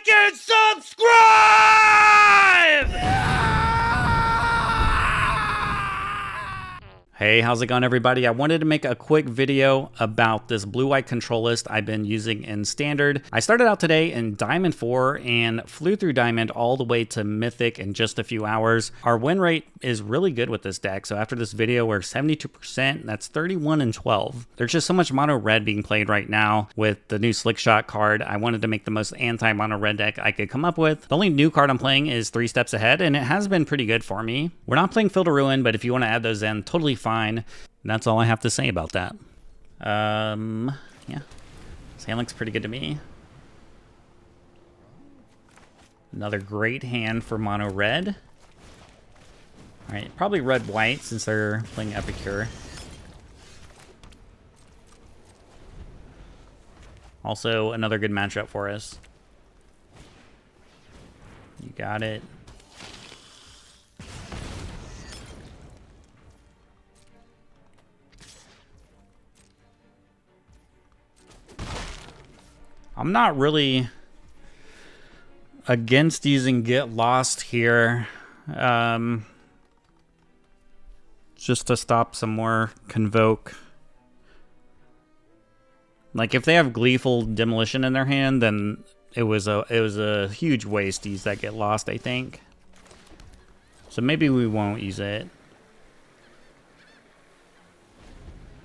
like and subscribe! Hey, how's it going, everybody? I wanted to make a quick video about this blue-white control list I've been using in Standard. I started out today in Diamond 4 and flew through Diamond all the way to Mythic in just a few hours. Our win rate is really good with this deck, so after this video, we're 72%. That's 31 and 12. There's just so much mono red being played right now with the new Slick Shot card. I wanted to make the most anti-mono red deck I could come up with. The only new card I'm playing is 3 Steps Ahead, and it has been pretty good for me. We're not playing Field of Ruin, but if you want to add those in, totally fine. That's all I have to say about that. Yeah. This hand looks pretty good to me. Another great hand for mono red. Alright, probably red-white since they're playing Epicure. Also, another good matchup for us. You got it. I'm not really against using Get Lost here, just to stop some more Convoke. Like if they have Gleeful Demolition in their hand, then it was a huge waste to use that Get Lost, I think. So maybe we won't use it.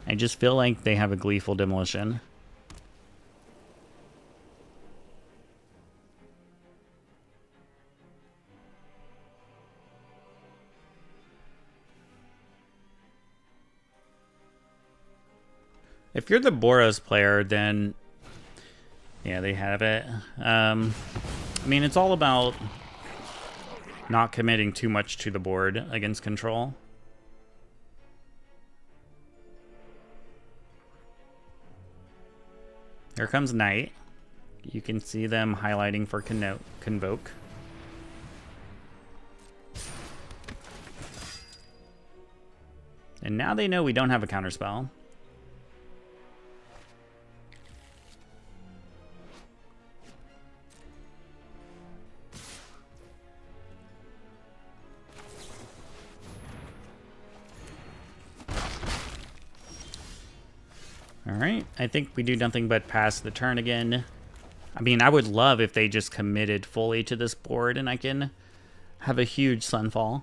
I just feel like they have a Gleeful Demolition. If you're the Boros player, then yeah, they have it. I mean, it's all about not committing too much to the board against control. Here comes Knight. You can see them highlighting for Convoke. And now they know we don't have a counterspell. Alright, I think we do nothing but pass the turn again. I mean, I would love if they just committed fully to this board and I can have a huge Sunfall.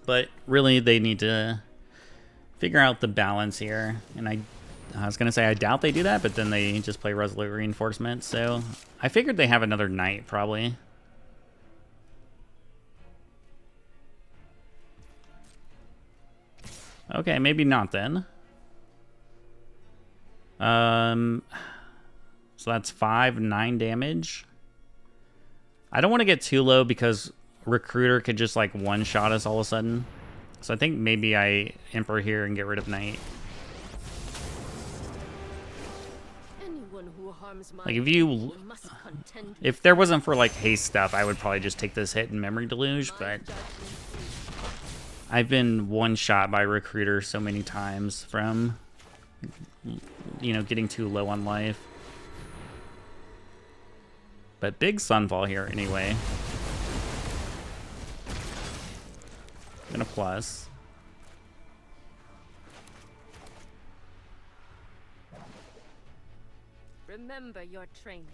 But really, they need to figure out the balance here. And I was going to say, I doubt they do that, but then they just play Resolute Reinforcement. So I figured they have another Knight, probably. Okay, maybe not then. So that's 9 damage. I don't want to get too low because Recruiter could just like one-shot us all of a sudden. So I think maybe I Emperor here and get rid of Knight. Like if there wasn't for like haste stuff, I would probably just take this hit in Memory Deluge, but I've been one-shot by Recruiter so many times from, you know, getting too low on life. But big Sunfall here anyway. And a plus. Remember your training.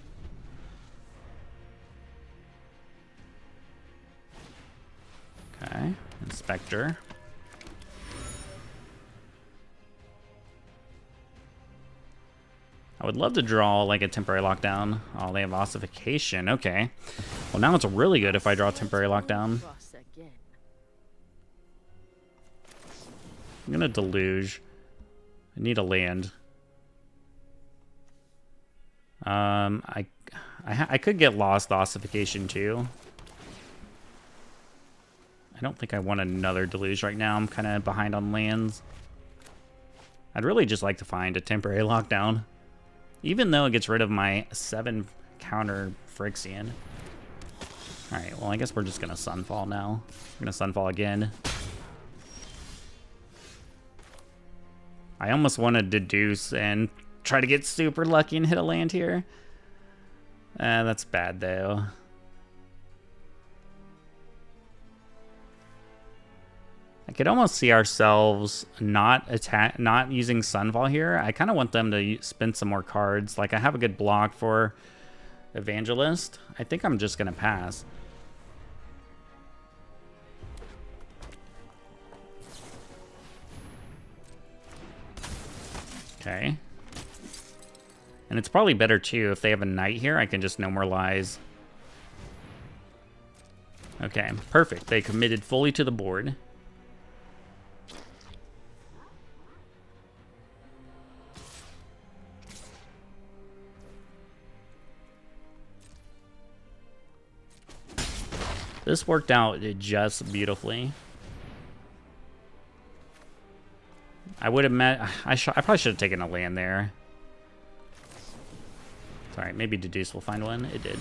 Okay, Inspector. I would love to draw like a temporary lockdown. Oh, they have ossification. Okay. Well, now it's really good if I draw temporary lockdown. I'm gonna Deluge. I need a land. I could get Lost Ossification too. I don't think I want another Deluge right now. I'm kind of behind on lands. I'd really just like to find a temporary lockdown. Even though it gets rid of my 7 counter Phyrexian. Alright, well I guess we're just gonna Sunfall now. We're gonna Sunfall again. I almost want to Deduce and try to get super lucky and hit a land here. That's bad though. I could almost see ourselves not using Sunfall here. I kind of want them to spin some more cards. Like I have a good block for Evangelist. I think I'm just gonna pass. Okay. And it's probably better too if they have a knight here. I can just No More Lies. Okay, perfect. They committed fully to the board. This worked out just beautifully. I would have met. I probably should have taken a land there. Sorry, maybe Deduce will find one. It did.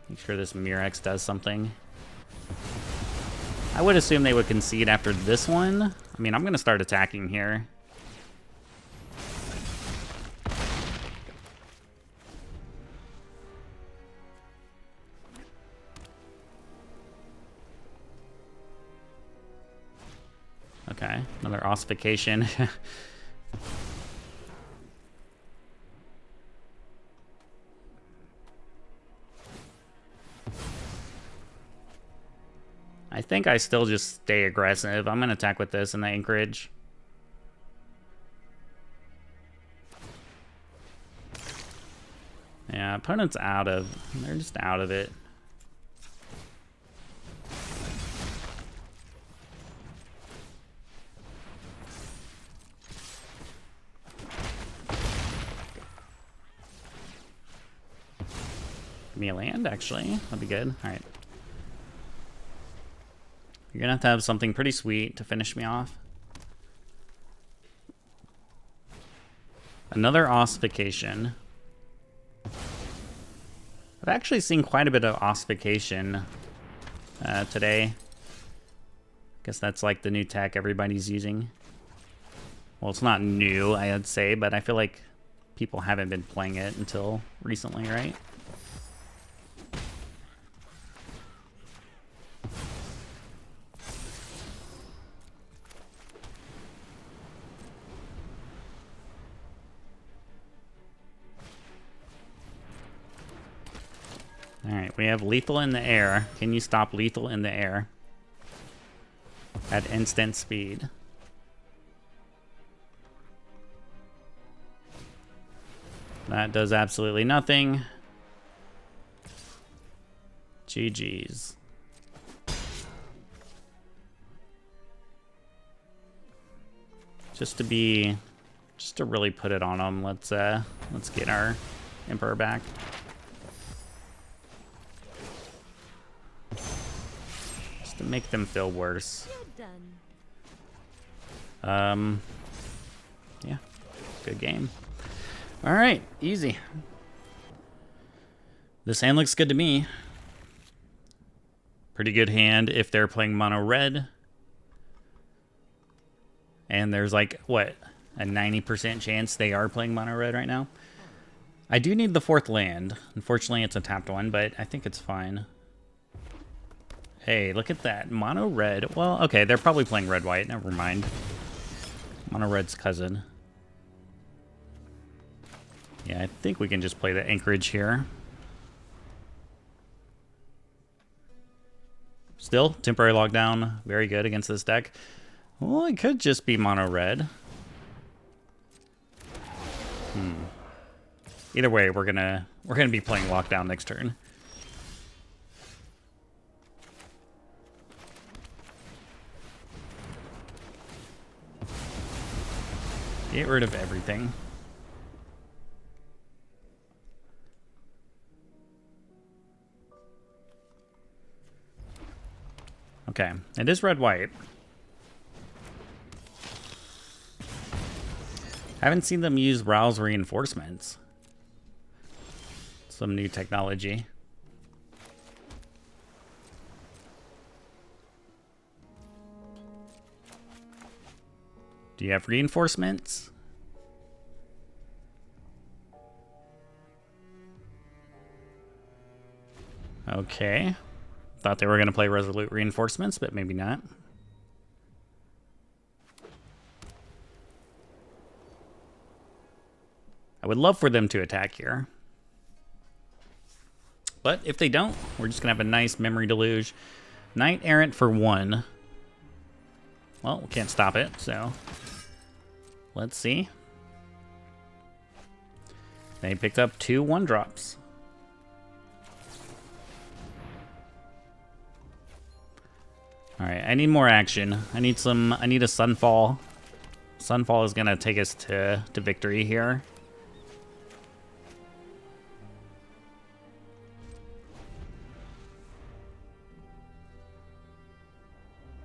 Make sure this Mirrex does something. I would assume they would concede after this one. I mean, I'm going to start attacking here. Okay, another ossification. I think I still just stay aggressive. I'm going to attack with this in the Anchorage. Yeah, opponent's out of... They're just out of it. Give me a land, actually. That'd be good. All right. You're gonna have to have something pretty sweet to finish me off. Another ossification. I've actually seen quite a bit of ossification today. Guess that's like the new tech everybody's using. Well, it's not new, I'd say, but I feel like people haven't been playing it until recently, right? Alright, we have lethal in the air. Can you stop lethal in the air? At instant speed. That does absolutely nothing. GG's. Just to really put it on them, let's get our Emperor back. Just to make them feel worse. Yeah, good game. All right, easy. This hand looks good to me. Pretty good hand if they're playing mono red. And there's like, what, a 90% chance they are playing mono red right now. I do need the fourth land. Unfortunately, it's a tapped one, but I think it's fine. Hey, look at that. Mono red. Well, okay, they're probably playing red white. Never mind. Mono red's cousin. Yeah, I think we can just play the Anchorage here. Still, temporary lockdown. Very good against this deck. Well, it could just be mono red. Either way, we're gonna be playing lockdown next turn. Get rid of everything. Okay, it is red-white. Haven't seen them use Rouse reinforcements. Some new technology. Do you have reinforcements? Okay. Thought they were going to play Resolute Reinforcements, but maybe not. I would love for them to attack here. But if they don't, we're just going to have a nice Memory Deluge. Knight Errant for 1. Well, we can't stop it, so let's see. They picked up 2 1-drops. All right, I need more action. I need a Sunfall. Sunfall is gonna take us to victory here.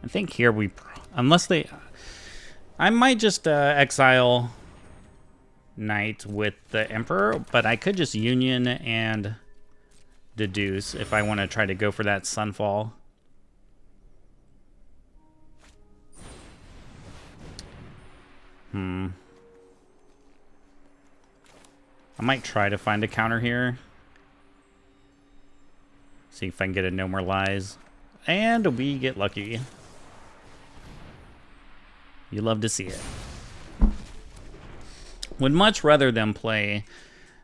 I think here unless they, I might just exile Knight with the Emperor, but I could just Union and Deduce if I want to try to go for that Sunfall. I might try to find a counter here. See if I can get a No More Lies. And we get lucky. You love to see it. Would much rather them play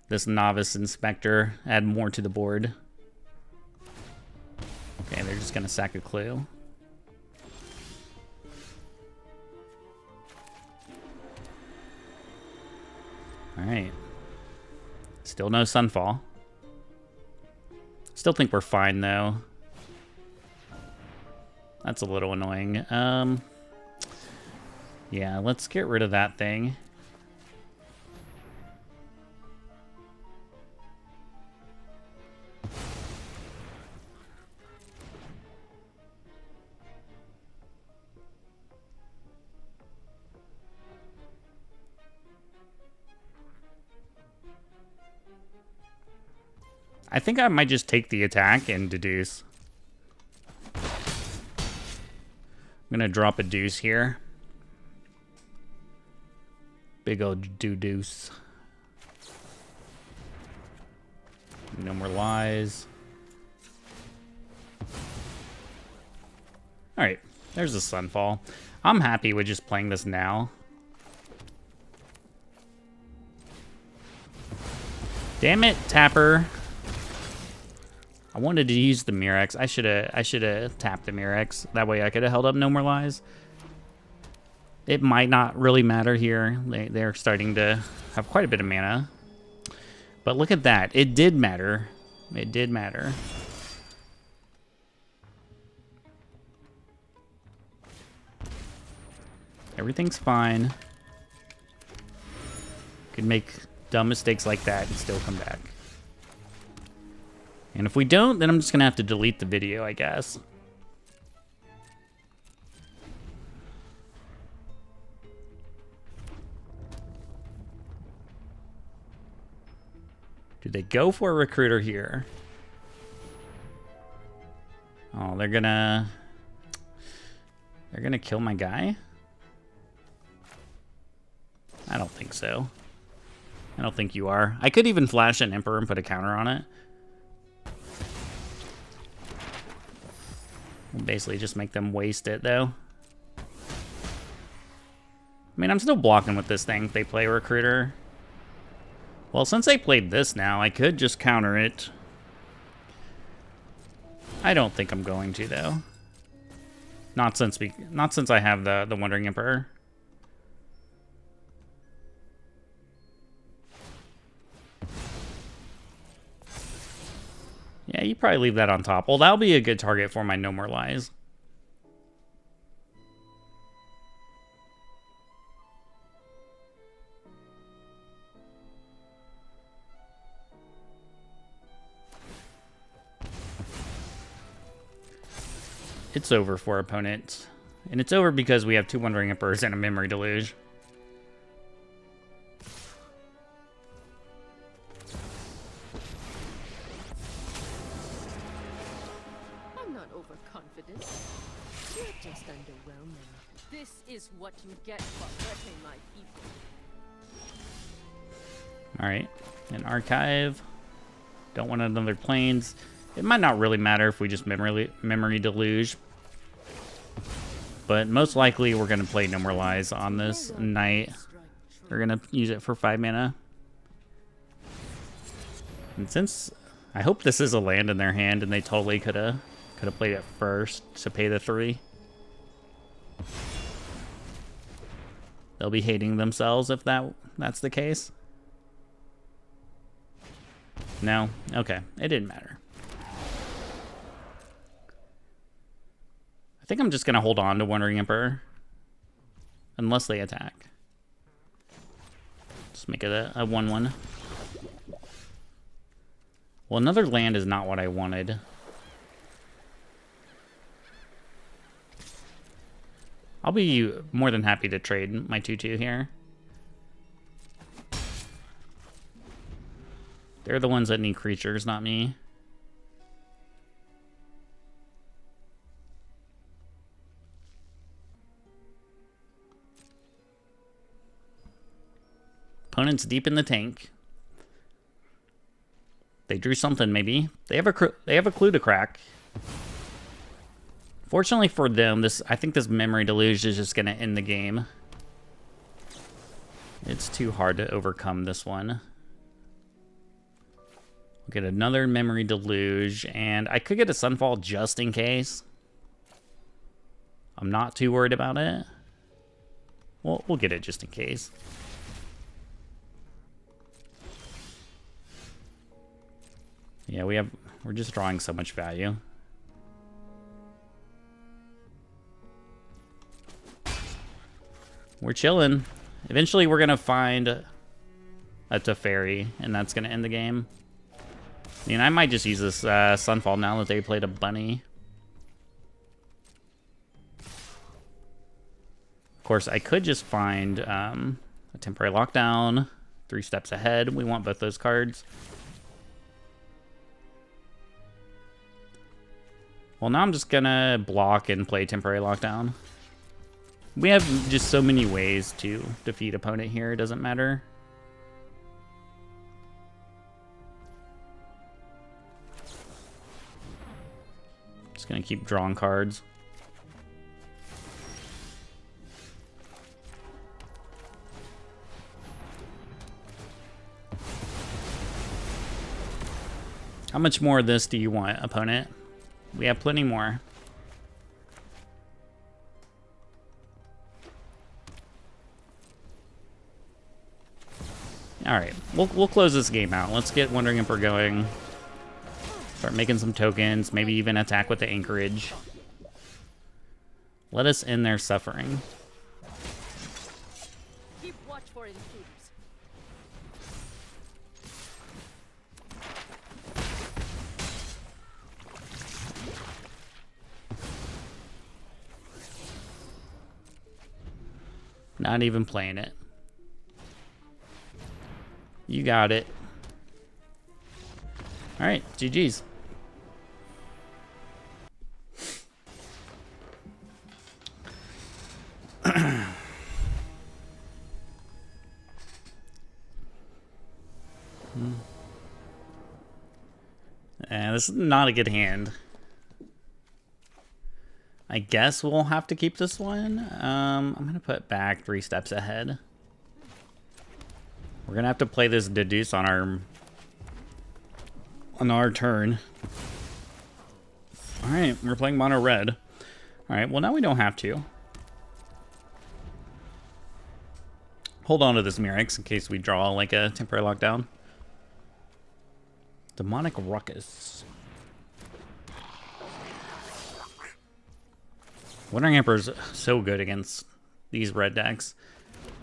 this Novice Inspector, add more to the board. Okay, they're just going to sack a clue. Alright. Still no Sunfall. Still think we're fine, though. That's a little annoying. Yeah, let's get rid of that thing. I think I might just take the attack and Deduce. I'm gonna drop a deuce here. Big old Deduce. No More Lies. Alright, there's the Sunfall. I'm happy with just playing this now. Damn it, Tapper. I wanted to use the Mirrex. I should have tapped the Mirrex. That way I could have held up No More Lies. It might not really matter here. They're starting to have quite a bit of mana. But look at that. It did matter. It did matter. Everything's fine. Could make dumb mistakes like that and still come back. And if we don't, then I'm just going to have to delete the video, I guess. Do they go for a recruiter here? Oh, they're gonna kill my guy? I don't think so. I don't think you are. I could even flash an Emperor and put a counter on it. We'll basically just make them waste it, though. I mean, I'm still blocking with this thing if they play Recruiter. Well, since they played this now, I could just counter it. I don't think I'm going to, though. Not since I have the Wandering Emperor. Yeah, you probably leave that on top. Well, that'll be a good target for my No More Lies. It's over for opponents. And it's over because we have 2 Wandering Emperors and a Memory Deluge. I'm not overconfident. You're just underwhelming. This is what you get for hurting my people. Alright. An Archive. Don't want another Plains. It might not really matter if we just Memory Deluge. But most likely we're going to play Demoralize on this Knight. We're going to use it for 5 mana. And since I hope this is a land in their hand and they totally could have played it first to pay the 3. They'll be hating themselves if that's the case. No? Okay. It didn't matter. I think I'm just going to hold on to Wandering Emperor. Unless they attack. Just make it a 1/1. Well, another land is not what I wanted. I'll be more than happy to trade my 2/2 here. They're the ones that need creatures, not me. Opponent's deep in the tank. They drew something, maybe. They have a clue to crack. Fortunately for them, I think this Memory Deluge is just going to end the game. It's too hard to overcome this one. We'll get another Memory Deluge, and I could get a Sunfall just in case. I'm not too worried about it. Well, we'll get it just in case. Yeah, we're just drawing so much value. We're chilling. Eventually we're gonna find a Teferi, and that's gonna end the game. I mean, I might just use this Sunfall now that they played a bunny. Of course, I could just find a Temporary Lockdown, 3 steps ahead. We want both those cards. Well, now I'm just gonna block and play Temporary Lockdown. We have just so many ways to defeat opponent here, it doesn't matter. Just gonna keep drawing cards. How much more of this do you want, opponent? We have plenty more. All right, we'll close this game out. Let's get Wandering Emperor going. Start making some tokens, maybe even attack with the Anchorage. Let us end their suffering. Keep watch for intruders. Not even playing it. You got it. All right, GG's. This is not a good hand. I guess we'll have to keep this one. I'm gonna put back 3 steps ahead. We're gonna have to play this Deduce on our turn. All right, we're playing mono red. All right, well now we don't have to. Hold on to this Mirrex in case we draw like a Temporary Lockdown. Demonic Ruckus. Wandering Emperor's so good against these red decks.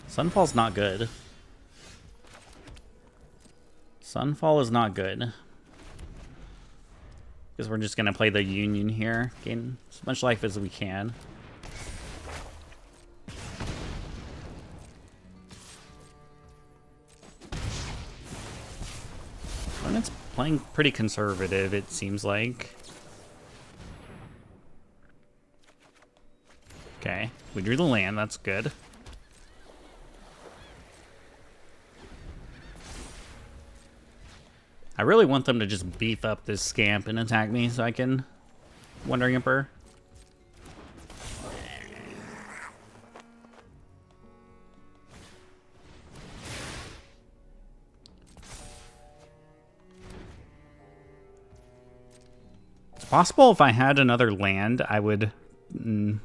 Sunfall's not good. Sunfall is not good. Because we're just going to play the Union here. Gain as much life as we can. Opponent's playing pretty conservative, it seems like. Okay, we drew the land, that's good. I really want them to just beef up this scamp and attack me so I can Wandering Emperor. It's possible if I had another land, I would... No,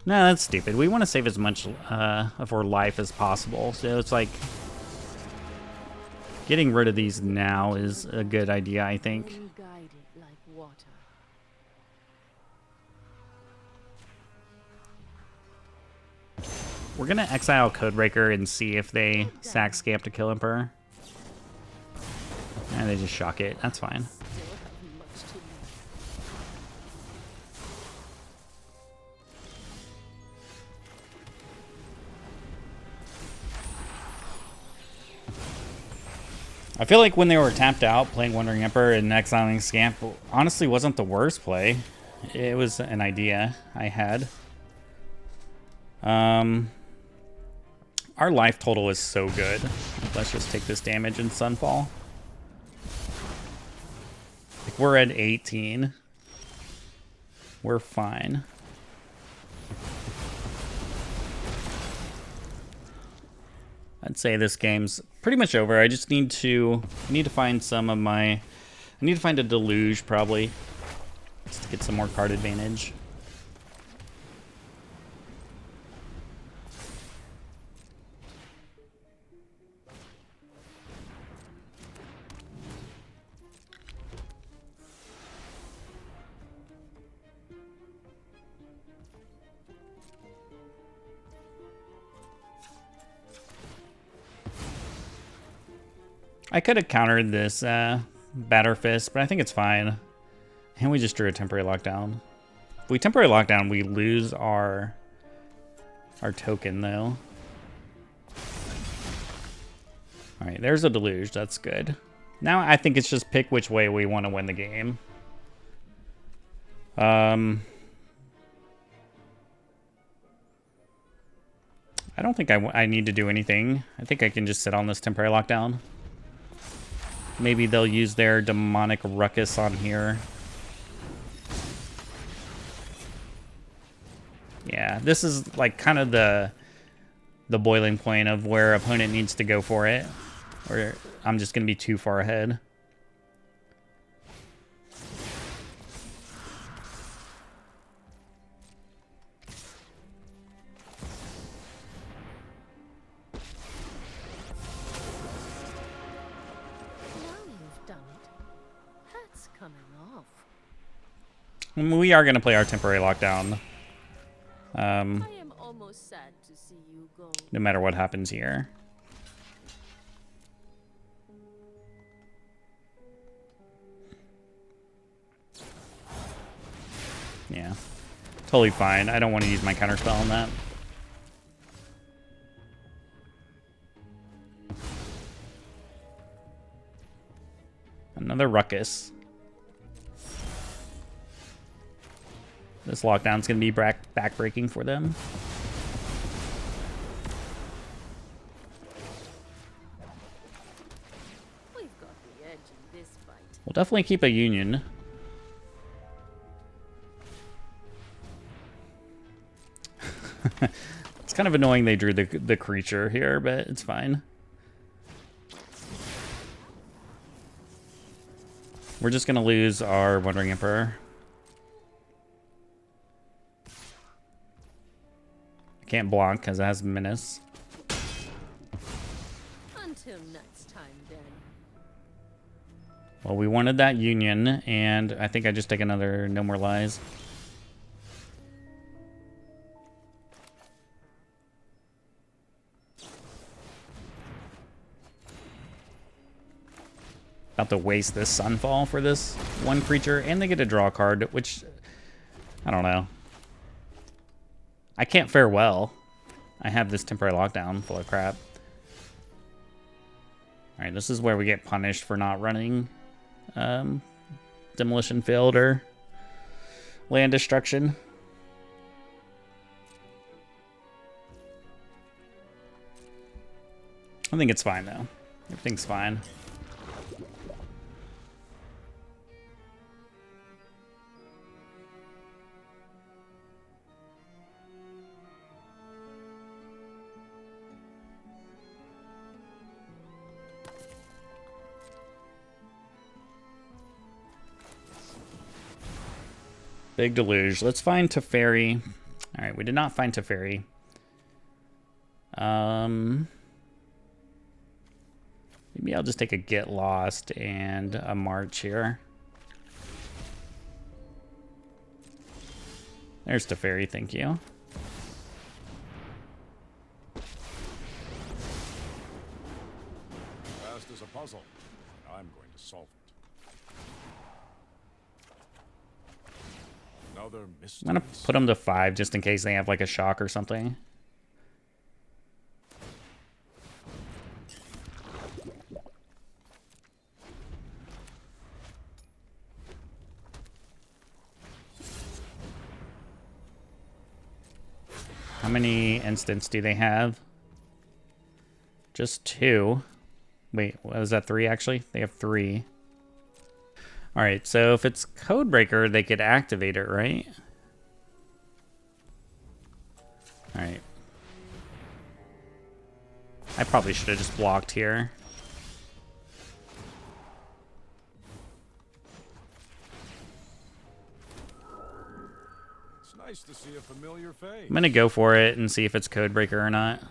that's stupid. We want to save as much of our life as possible. So it's like... Getting rid of these now is a good idea, I think. We're gonna exile Codebreaker and see if they sack Scamp to kill Emperor. And they just shock it. That's fine. I feel like when they were tapped out, playing Wandering Emperor and exiling Scamp honestly wasn't the worst play. It was an idea I had. Our life total is so good. Let's just take this damage in Sunfall. Like, we're at 18. We're fine. I'd say this game's pretty much over. I just need to find some of my... I need to find a Deluge, probably, just to get some more card advantage. I could have countered this Batter Fist, but I think it's fine. And we just drew a Temporary Lockdown. If we Temporary Lockdown, we lose our token, though. Alright, there's a Deluge. That's good. Now I think it's just pick which way we want to win the game. I don't think I need to do anything. I think I can just sit on this Temporary Lockdown. Maybe they'll use their Demonic Ruckus on here. Yeah, this is like kind of the boiling point of where opponent needs to go for it. Or I'm just going to be too far ahead. We are going to play our Temporary Lockdown. I am almost sad to see you go. No matter what happens here. Yeah. Totally fine. I don't want to use my counterspell on that. Another Ruckus. This lockdown's going to be backbreaking for them. We've got the edge in this fight. We'll definitely keep a Union. It's kind of annoying they drew the creature here, but it's fine. We're just going to lose our Wandering Emperor. Can't block because it has Menace. Until next time, then. Well, we wanted that Union, and I think I just take another No More Lies. About to waste this Sunfall for this one creature, and they get to draw a card, which I don't know. I can't fare well. I have this Temporary Lockdown full of crap. Alright, this is where we get punished for not running Demolition Field or Land Destruction. I think it's fine, though. Everything's fine. Big Deluge. Let's find Teferi. All right, we did not find Teferi. Maybe I'll just take a Get Lost and a March here. There's Teferi, thank you. Fast as a puzzle, and I'm going to solve it. Another mystery. I'm gonna put them to 5 just in case they have like a shock or something. How many instants do they have? Just 2. Wait, was that 3 actually? They have 3. All right, so if it's Codebreaker, they could activate it, right? All right. I probably should have just blocked here. It's nice to see a familiar face. I'm gonna go for it and see if it's Codebreaker or not.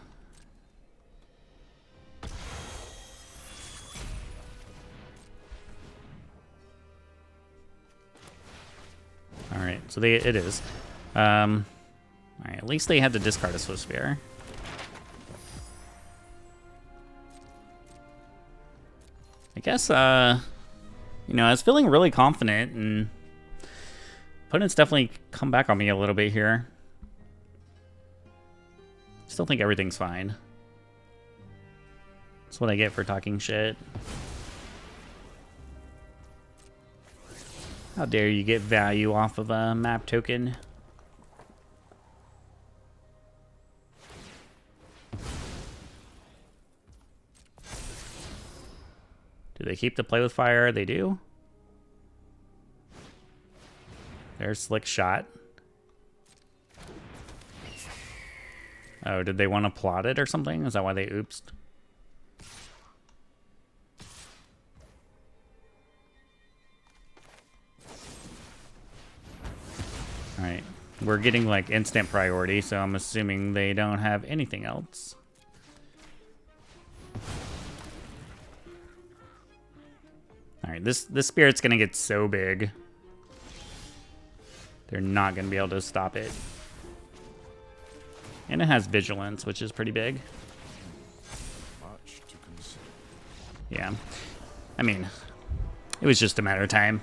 All right, so it is. All right, at least they had to discard a Swift Spear. I guess, you know, I was feeling really confident, and opponents definitely come back on me a little bit here. Still think everything's fine. That's what I get for talking shit. How dare you get value off of a map token? Do they keep the Play with Fire? They do. There's Slick Shot. Oh, did they want to plot it or something? Is that why they oopsed? Alright. We're getting like instant priority, so I'm assuming they don't have anything else. Alright, this spirit's gonna get so big. They're not gonna be able to stop it. And it has vigilance, which is pretty big. Much to consider. Yeah. I mean, it was just a matter of time.